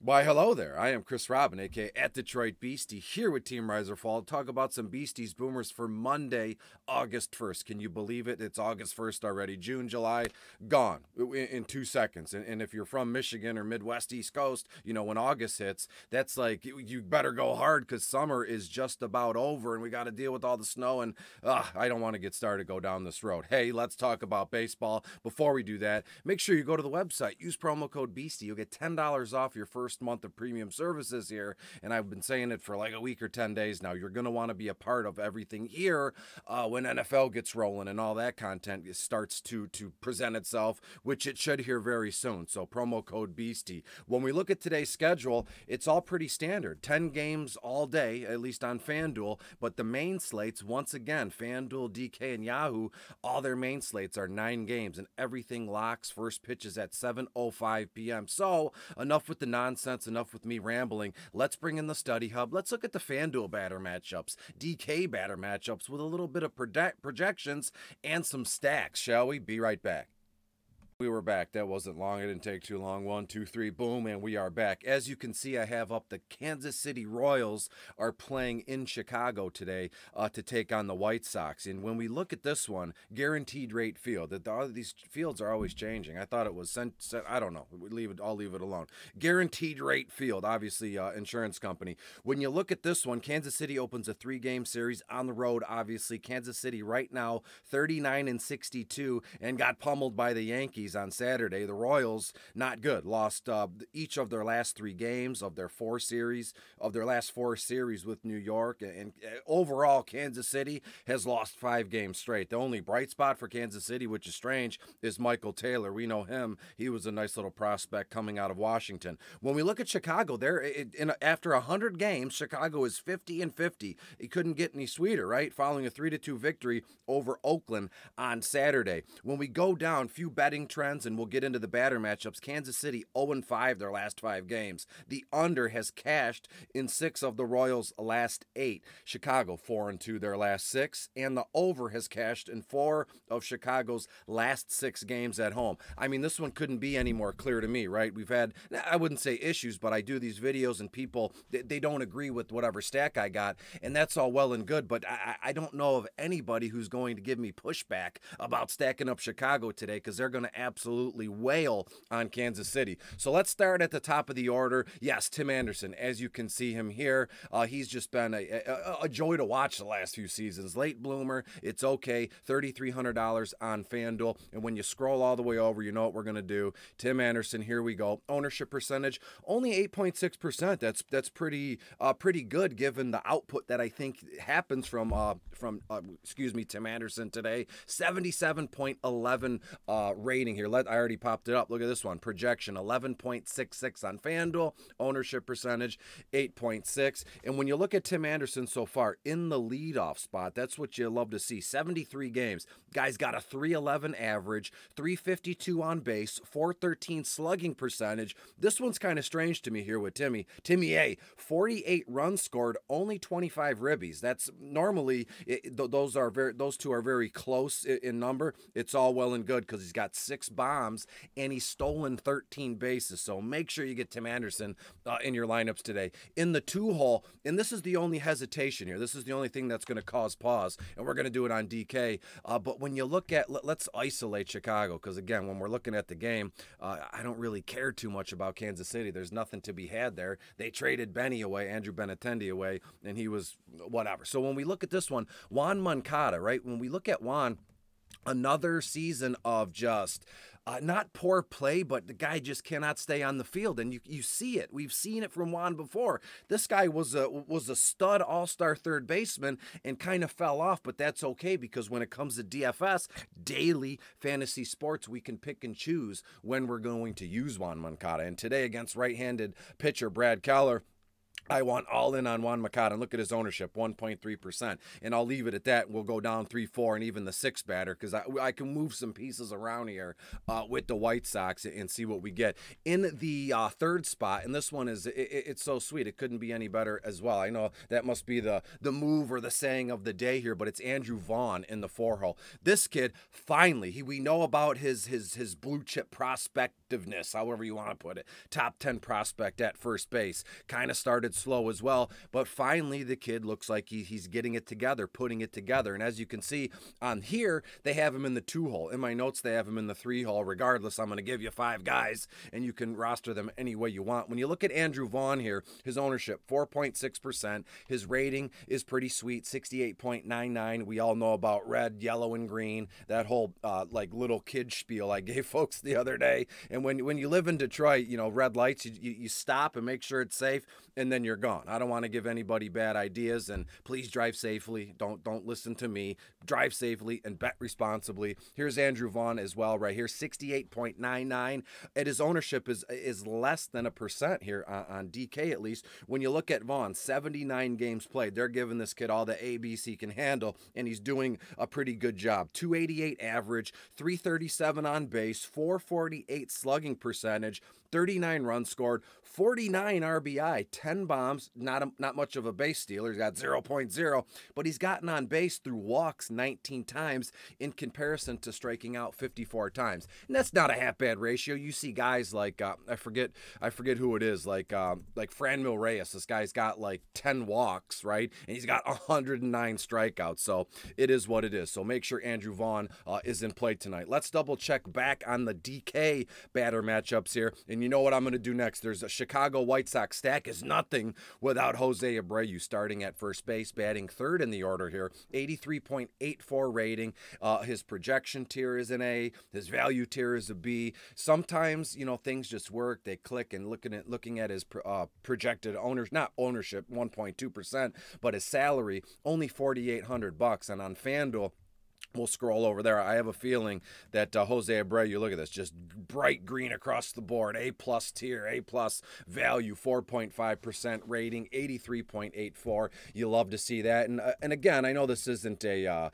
Why, hello there. I am Chris Robin, aka at Detroit Beastie, here with Team Riserfall to talk about some Beasties Boomers for Monday, August 1st. Can you believe it? It's August 1st already. June, July, gone in 2 seconds. And if you're from Michigan or Midwest, East Coast, you know, when August hits, that's like, you better go hard because summer is just about over and we got to deal with all the snow. And I don't want to get started, go down this road. Hey, let's talk about baseball. Before we do that, make sure you go to the website, use promo code Beastie. You'll get $10 off your first month of premium services here, and I've been saying it for like a week or 10 days now. You're going to want to be a part of everything here when NFL gets rolling and all that content starts to present itself, which it should here very soon. So promo code Beastie. When we look at today's schedule, it's all pretty standard. 10 games all day, at least on Fanduel, but the main slates, once again, Fanduel, DK, and Yahoo, all their main slates are 9 games, and everything locks. First pitch is at 7:05 p.m. So enough with the nonsense, enough with me rambling. Let's bring in the study hub. Let's look at the Fanduel batter matchups, DK batter matchups with a little bit of projections and some stacks, shall we? Be right back. We were back. That wasn't long. It didn't take too long. 1, 2, 3, boom, and we are back. As you can see, I have up the Kansas City Royals are playing in Chicago today to take on the White Sox. And when we look at this one, guaranteed rate field. These fields are always changing. I thought it was I don't know. I'll leave it alone. Guaranteed rate field, obviously insurance company. When you look at this one, Kansas City opens a 3-game series on the road. Obviously, Kansas City right now 39-62 and got pummeled by the Yankees on Saturday. The Royals, not good. Lost each of their last 3 games of their last 4 series with New York. And overall, Kansas City has lost 5 games straight. The only bright spot for Kansas City, which is strange, is Michael Taylor. We know him. He was a nice little prospect coming out of Washington. When we look at Chicago, after 100 games, Chicago is 50-50. It couldn't get any sweeter, right? Following a 3-2 victory over Oakland on Saturday. When we go down, few betting trends, and we'll get into the batter matchups. Kansas City 0-5 their last 5 games. The under has cashed in 6 of the Royals' last 8. Chicago 4-2 their last 6, and the over has cashed in 4 of Chicago's last 6 games at home. I mean, this one couldn't be any more clear to me, right? We've had, I wouldn't say issues, but I do these videos and people, they don't agree with whatever stack I got, and that's all well and good, but I don't know of anybody who's going to give me pushback about stacking up Chicago today, because they're going to absolutely wail on Kansas City. So let's start at the top of the order. Yes, Tim Anderson, as you can see him here, he's just been a joy to watch the last few seasons. Late bloomer, it's okay. $3,300 on Fanduel, and when you scroll all the way over, you know what we're going to do. Tim Anderson, here we go. Ownership percentage, only 8.6%. That's pretty good given the output that I think happens from Tim Anderson today. 77.11 rating here. I already popped it up. Look at this one. Projection 11.66 on Fanduel. Ownership percentage 8.6. And when you look at Tim Anderson so far in the leadoff spot, that's what you love to see. 73 games. Guy's got a 311 average, 352 on base, 413 slugging percentage. This one's kind of strange to me here with Timmy. Timmy A, 48 runs scored, only 25 ribbies. That's normally those two are very close in number. It's all well and good because he's got 6 bombs and he's stolen 13 bases. So make sure you get Tim Anderson in your lineups today. In the 2-hole, and this is the only hesitation here. This is the only thing that's going to cause pause, and we're going to do it on DK. But when you look at, let's isolate Chicago, because again, when we're looking at the game, I don't really care too much about Kansas City. There's nothing to be had there. They traded Benny away, Andrew Benintendi away, and he was whatever. So when we look at this one, Juan Moncada, right? When we look at Juan, another season of just not poor play, but the guy just cannot stay on the field, and you see it. We've seen it from Juan before. This guy was a stud all-star third baseman and kind of fell off, but that's okay, because when it comes to DFS, daily fantasy sports, we can pick and choose when we're going to use Juan Moncada. And today against right-handed pitcher Brad Keller, I want all in on Juan Mercado. And look at his ownership, 1.3%. And I'll leave it at that. We'll go down 3, 4, and even the 6 batter because I can move some pieces around here with the White Sox and see what we get. In the third spot, and this one is, it's so sweet. It couldn't be any better as well. I know that must be the move or the saying of the day here, but it's Andrew Vaughn in the 4 hole. This kid, finally, we know about his blue chip prospectiveness, however you want to put it. Top 10 prospect at first base. Kind of started slow as well, but finally the kid looks like he's getting it together, putting it together. And as you can see on here, they have him in the 2 hole. In my notes, they have him in the 3 hole. Regardless, I'm going to give you 5 guys, and you can roster them any way you want. When you look at Andrew Vaughn here, his ownership 4.6%. His rating is pretty sweet, 68.99. We all know about red, yellow, and green. That whole like little kid spiel I gave folks the other day. And when you live in Detroit, you know, red lights, you stop and make sure it's safe, and then you're gone. I don't want to give anybody bad ideas, and please drive safely. Don't listen to me. Drive safely and bet responsibly. Here's Andrew Vaughn as well right here, 68.99. And his ownership is less than 1% here on DK at least. When you look at Vaughn, 79 games played. They're giving this kid all the ABs he can handle, and he's doing a pretty good job. 288 average, 337 on base, 448 slugging percentage, 39 runs scored, 49 RBI, 10 bombs, not much of a base stealer. He's got 0.0, but he's gotten on base through walks 19 times in comparison to striking out 54 times. And that's not a half bad ratio. You see guys like, I forget who it is, like Franmil Reyes. This guy's got like 10 walks, right? And he's got 109 strikeouts. So it is what it is. So make sure Andrew Vaughn is in play tonight. Let's double check back on the DK batter matchups here. And you know what I'm going to do next. There's a Chicago White Sox stack is nothing without Jose Abreu starting at first base, batting third in the order here. 83.84 rating. His projection tier is an A. His value tier is a B. Sometimes, you know, things just work. They click, and looking at his projected ownership, 1.2%, but his salary only $4,800. And on Fanduel, we'll scroll over there. I have a feeling that Jose Abreu, look at this, just bright green across the board. A+ tier, A+ value, 4.5% rating, 83.84. You love to see that. And again, I know this isn't a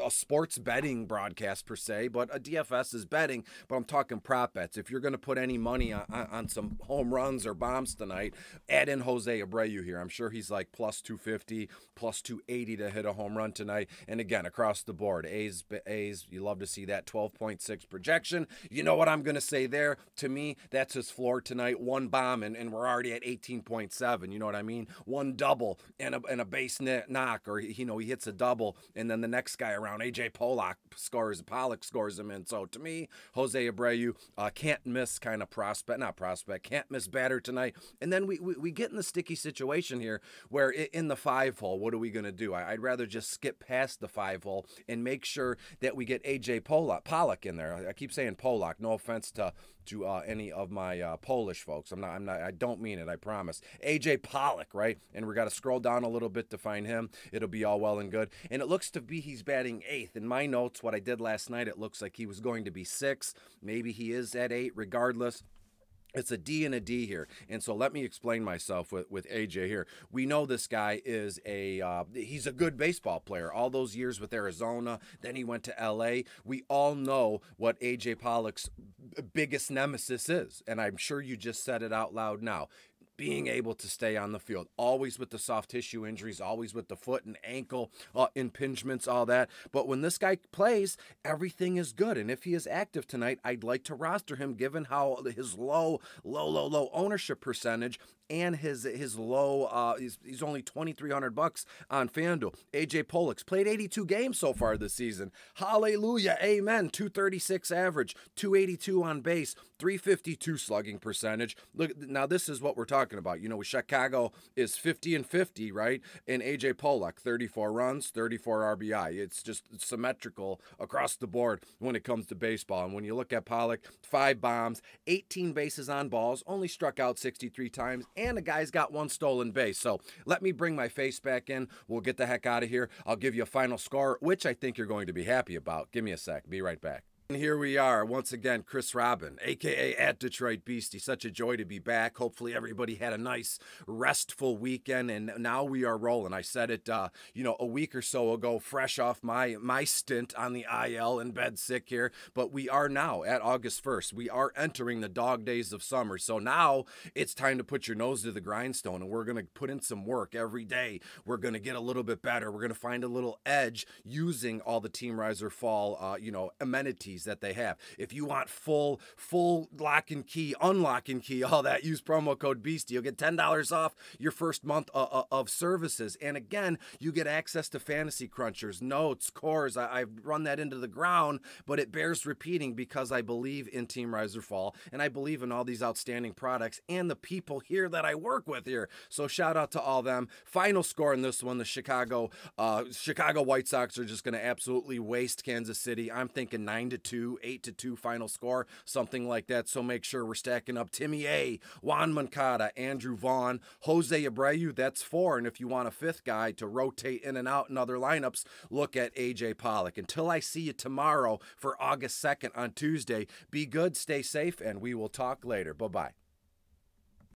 sports betting broadcast per se, but a DFS is betting. But I'm talking prop bets. If you're going to put any money on some home runs or bombs tonight, add in Jose Abreu here. I'm sure he's like +250, +280 to hit a home run tonight. And again, across the board, A's, you love to see that. 12.6 projection. You know what I'm going to say there? To me, that's his floor tonight. 1 bomb, and we're already at 18.7. You know what I mean? 1 double and a base knock, or he hits a double, and then the next guy around, AJ Pollock scores him in. So to me, Jose Abreu, can't miss kind of can't miss batter tonight. And then we get in the sticky situation here where in the 5 hole, what are we going to do? I'd rather just skip past the 5 hole and make sure that we get AJ Pollock in there. I keep saying Pollock. No offense to any of my Polish folks. I don't mean it. I promise. AJ Pollock, right? And we got to scroll down a little bit to find him. It'll be all well and good. And it looks to be he's batting 8th. In my notes, what I did last night, it looks like he was going to be 6th. Maybe he is at 8. Regardless, it's a D and a D here. And so let me explain myself with AJ here. We know this guy is he's a good baseball player. All those years with Arizona, then he went to LA. We all know what AJ Pollock's biggest nemesis is. And I'm sure you just said it out loud now. Being able to stay on the field, always with the soft tissue injuries, always with the foot and ankle impingements, all that. But when this guy plays, everything is good. And if he is active tonight, I'd like to roster him given how his low ownership percentage and his low, he's only $2,300 on FanDuel. AJ Pollock's played 82 games so far this season. Hallelujah, amen. 236 average, 282 on base, 352 slugging percentage. Look, now this is what we're talking about. You know, Chicago is 50-50, right? And AJ Pollock, 34 runs, 34 RBI. It's just symmetrical across the board when it comes to baseball. And when you look at Pollock, 5 bombs, 18 bases on balls, only struck out 63 times, and the guy's got 1 stolen base. So let me bring my face back in. We'll get the heck out of here. I'll give you a final score, which I think you're going to be happy about. Give me a sec. Be right back. And here we are once again, Chris Robin, aka at Detroit Beastie. Such a joy to be back. Hopefully everybody had a nice restful weekend, and now we are rolling. I said it a week or so ago, fresh off my stint on the IL in bed sick here, but we are now at August 1st. We are entering the dog days of summer. So now it's time to put your nose to the grindstone, and we're going to put in some work every day. We're going to get a little bit better. We're going to find a little edge using all the Team Riser Fall amenities that they have. If you want full lock and key, unlock and key, all that, use promo code Beastie. You'll get $10 off your first month of services. And again, you get access to fantasy crunchers, notes, cores. I've run that into the ground, but it bears repeating because I believe in Team Riser Fall, and I believe in all these outstanding products and the people here that I work with here. So shout out to all them. Final score in this one, the Chicago White Sox are just going to absolutely waste Kansas City. I'm thinking 9-2, 8-2 final score, something like that. So make sure we're stacking up Timmy A, Juan Moncada, Andrew Vaughn, Jose Abreu. That's 4. And if you want a 5th guy to rotate in and out in other lineups, look at AJ Pollock. Until I see you tomorrow for August 2nd on Tuesday, be good, stay safe, and we will talk later. Bye-bye.